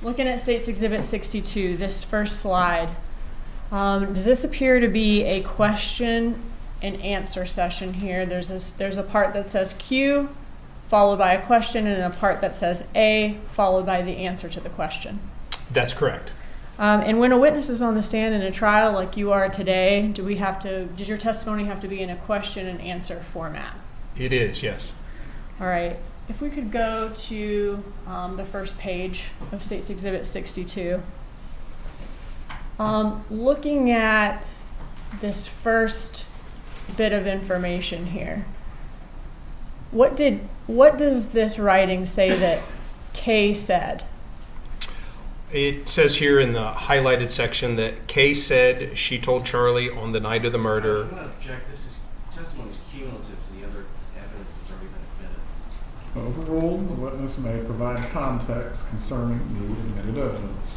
Looking at State's Exhibit 62, this first slide, does this appear to be a question and answer session here? There's a part that says Q, followed by a question, and a part that says A, followed by the answer to the question. That's correct. And when a witness is on the stand in a trial like you are today, does your testimony have to be in a question and answer format? It is, yes. All right. If we could go to the first page of State's Exhibit 62. Looking at this first bit of information here, what does this writing say that Kay said? It says here in the highlighted section that Kay said she told Charlie on the night of the murder. I'm going to object. This testimony is cumulative to the other evidence that's already been admitted. Overruled, the witness may provide context concerning the admitted evidence.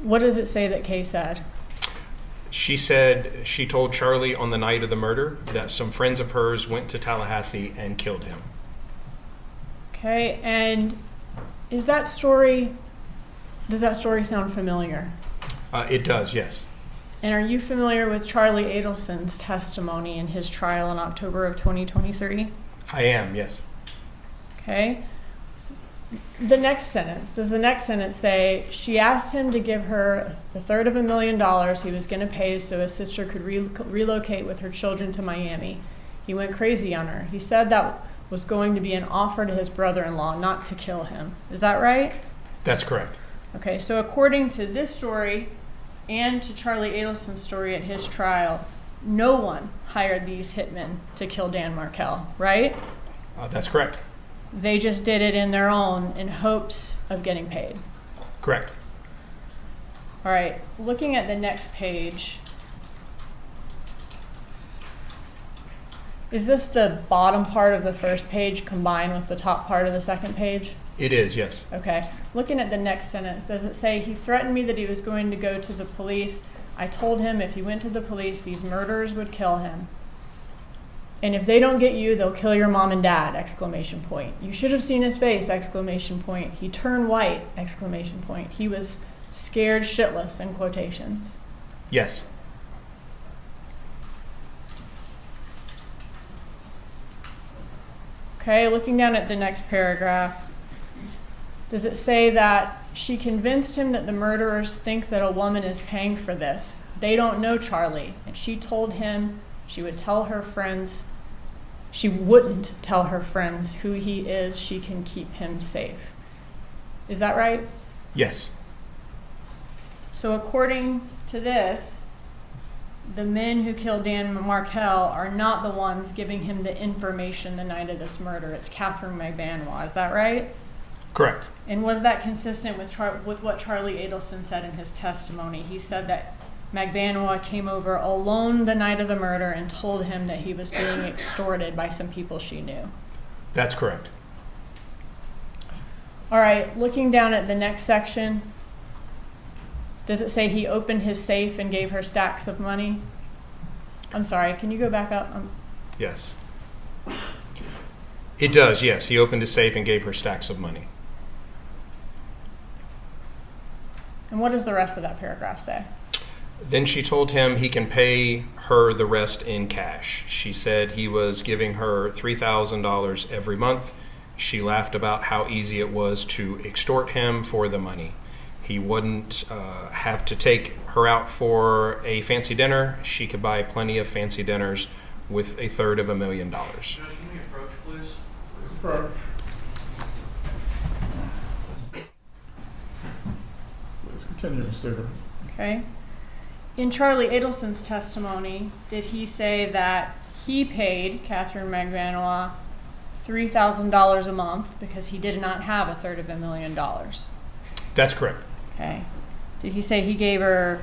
What does it say that Kay said? She said she told Charlie on the night of the murder that some friends of hers went to Tallahassee and killed him. Okay, and does that story sound familiar? It does, yes. And are you familiar with Charlie Adelson's testimony in his trial in October of 2023? I am, yes. Okay. Does the next sentence say, she asked him to give her the $350,000 he was going to pay so his sister could relocate with her children to Miami. He went crazy on her. He said that was going to be an offer to his brother-in-law, not to kill him. Is that right? That's correct. Okay, so according to this story and to Charlie Adelson's story at his trial, no one hired these hitmen to kill Dan Markel, right? That's correct. They just did it in their own in hopes of getting paid. Correct. All right, looking at the next page, is this the bottom part of the first page combined with the top part of the second page? It is, yes. Okay. Looking at the next sentence, does it say, he threatened me that he was going to go to the police. I told him if he went to the police, these murderers would kill him. And if they don't get you, they'll kill your mom and dad, exclamation point. You should have seen his face, exclamation point. He turned white, exclamation point. He was scared shitless, in quotations. Yes. Okay, looking down at the next paragraph, does it say that she convinced him that the murderers think that a woman is paying for this? They don't know Charlie, and she told him she wouldn't tell her friends who he is. She can keep him safe. Is that right? Yes. So according to this, the men who killed Dan Markel are not the ones giving him the information the night of this murder. It's Kathryn McBanois. Is that right? Correct. And was that consistent with what Charlie Adelson said in his testimony? He said that McBanois came over alone the night of the murder and told him that he was being extorted by some people she knew. That's correct. All right, looking down at the next section, does it say he opened his safe and gave her stacks of money? I'm sorry, can you go back up? Yes. It does, yes. He opened his safe and gave her stacks of money. And what does the rest of that paragraph say? Then she told him he can pay her the rest in cash. She said he was giving her $3,000 every month. She laughed about how easy it was to extort him for the money. He wouldn't have to take her out for a fancy dinner. She could buy plenty of fancy dinners with $350,000. Judge, can we approach, please? Approach. Please continue, Mr. Dugan. Okay. In Charlie Adelson's testimony, did he say that he paid Kathryn McBanois $3,000 a month because he did not have $350,000? That's correct. Okay. Did he say he gave her,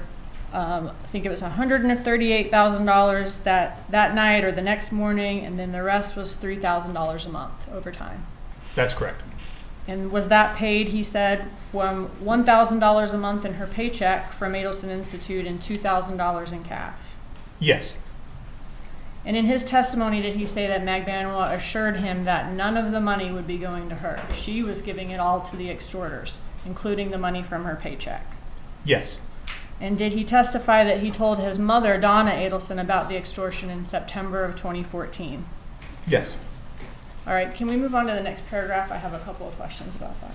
I think it was $138,000 that night or the next morning, and then the rest was $3,000 a month over time? That's correct. And was that paid, he said, from $1,000 a month in her paycheck from Adelson Institute and $2,000 in cash? Yes. And in his testimony, did he say that Magbanua assured him that none of the money would be going to her? She was giving it all to the extorters, including the money from her paycheck. Yes. And did he testify that he told his mother, Donna Adelson, about the extortion in September of 2014? Yes. All right, can we move on to the next paragraph? I have a couple of questions about that.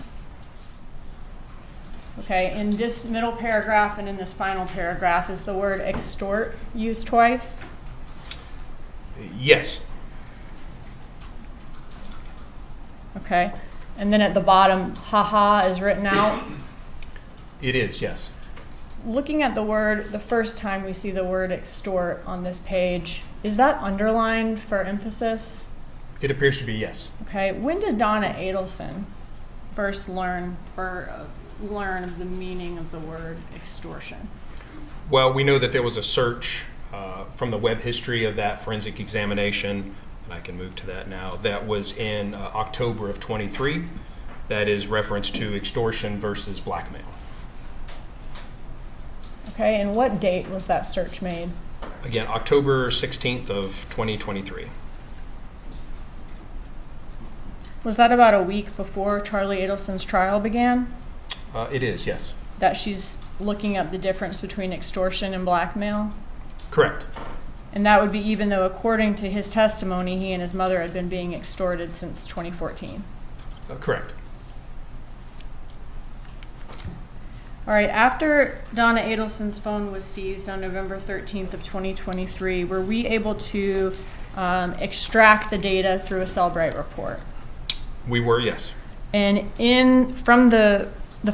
Okay, in this middle paragraph and in this final paragraph, is the word extort used twice? Yes. Okay, and then at the bottom, haha is written out. It is, yes. Looking at the word, the first time we see the word extort on this page, is that underlined for emphasis? It appears to be yes. Okay, when did Donna Adelson first learn of the meaning of the word extortion? Well, we know that there was a search from the web history of that forensic examination, and I can move to that now, that was in October of 23. That is reference to extortion versus blackmail. Okay, and what date was that search made? Again, October 16th of 2023. Was that about a week before Charlie Adelson's trial began? It is, yes. That she's looking up the difference between extortion and blackmail? Correct. And that would be even though, according to his testimony, he and his mother had been being extorted since 2014. Correct. All right, after Donna Adelson's phone was seized on November 13th of 2023, were we able to extract the data through a Cellbrite report? We were, yes. And from the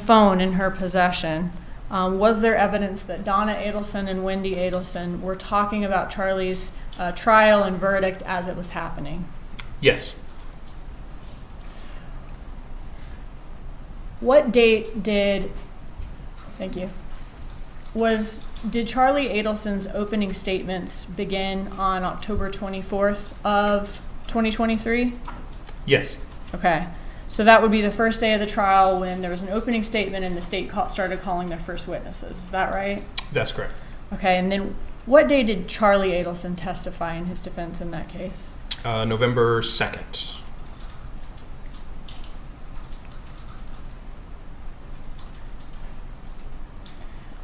phone in her possession, was there evidence that Donna Adelson and Wendi Adelson were talking about Charlie's trial and verdict as it was happening? Yes. What date did Charlie Adelson's opening statements begin on October 24th of 2023? Yes. Okay. So that would be the first day of the trial when there was an opening statement and the state started calling their first witnesses. Is that right? That's correct. Okay. And then what day did Charlie Adelson testify in his defense in that case? November 2nd.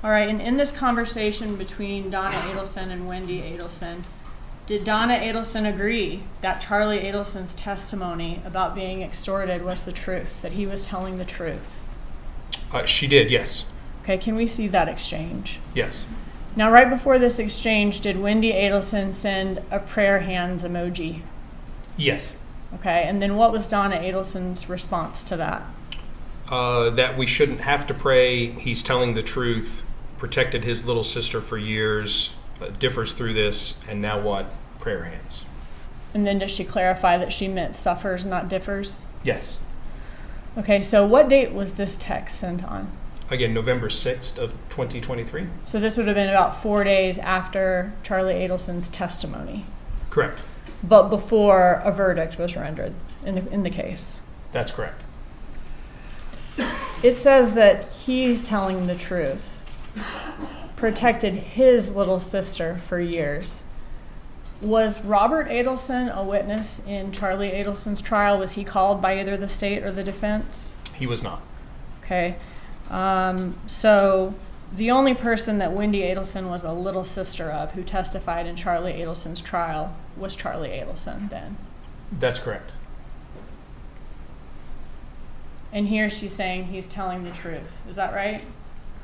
All right. And in this conversation between Donna Adelson and Wendi Adelson, did Donna Adelson agree that Charlie Adelson's testimony about being extorted was the truth, that he was telling the truth? She did, yes. Okay, can we see that exchange? Yes. Now, right before this exchange, did Wendi Adelson send a prayer hands emoji? Yes. Okay, and then what was Donna Adelson's response to that? That we shouldn't have to pray, he's telling the truth, protected his little sister for years, differs through this, and now what? Prayer hands. And then does she clarify that she meant suffers, not differs? Yes. Okay, so what date was this text sent on? Again, November 6th of 2023. So this would have been about 4 days after Charlie Adelson's testimony. Correct. But before a verdict was rendered in the case. That's correct. It says that he's telling the truth, protected his little sister for years. Was Robert Adelson a witness in Charlie Adelson's trial? Was he called by either the state or the defense? He was not. Okay. So the only person that Wendi Adelson was a little sister of who testified in Charlie Adelson's trial was Charlie Adelson then. That's correct. And here she's saying he's telling the truth. Is that right?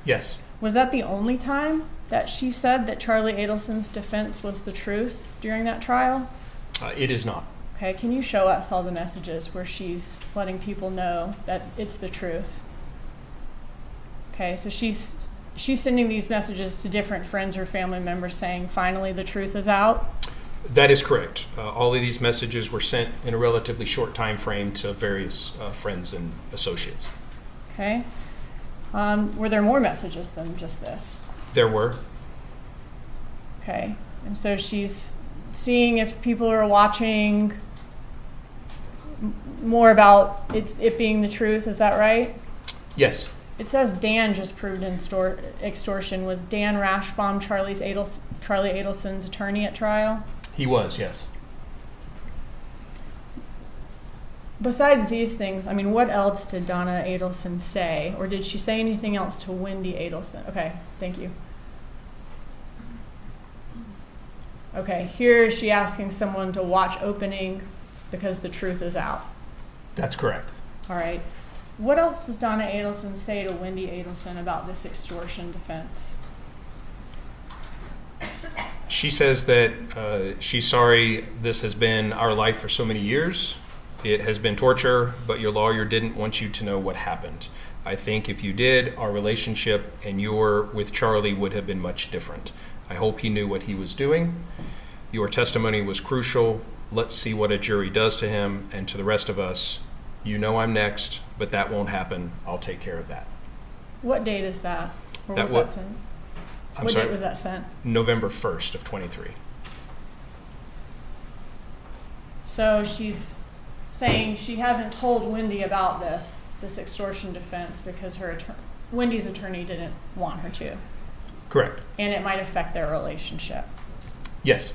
Yes. Was that the only time that she said that Charlie Adelson's defense was the truth during that trial? It is not. Okay, can you show us all the messages where she's letting people know that it's the truth? Okay, so she's sending these messages to different friends or family members saying, finally the truth is out? That is correct. All of these messages were sent in a relatively short time frame to various friends and associates. Okay. Were there more messages than just this? There were. Okay. And so she's seeing if people are watching more about it being the truth. Is that right? Yes. It says Dan just proved extortion. Was Dan Rashbaum Charlie Adelson's attorney at trial? He was, yes. Besides these things, I mean, what else did Donna Adelson say? Or did she say anything else to Wendi Adelson? Okay, thank you. Okay, here is she asking someone to watch opening because the truth is out. That's correct. All right. What else does Donna Adelson say to Wendi Adelson about this extortion defense? She says that she's sorry this has been our life for so many years. It has been torture, but your lawyer didn't want you to know what happened. I think if you did, our relationship and your with Charlie would have been much different. I hope he knew what he was doing. Your testimony was crucial. Let's see what a jury does to him and to the rest of us. You know I'm next, but that won't happen. I'll take care of that. What date is that? Or That was wa- that sent? I'm What sorry, date was that sent? November 1st of 23. So she's saying she hasn't told Wendi about this extortion defense because Wendy's attorney didn't want her to, Correct. and it might affect their relationship. Yes.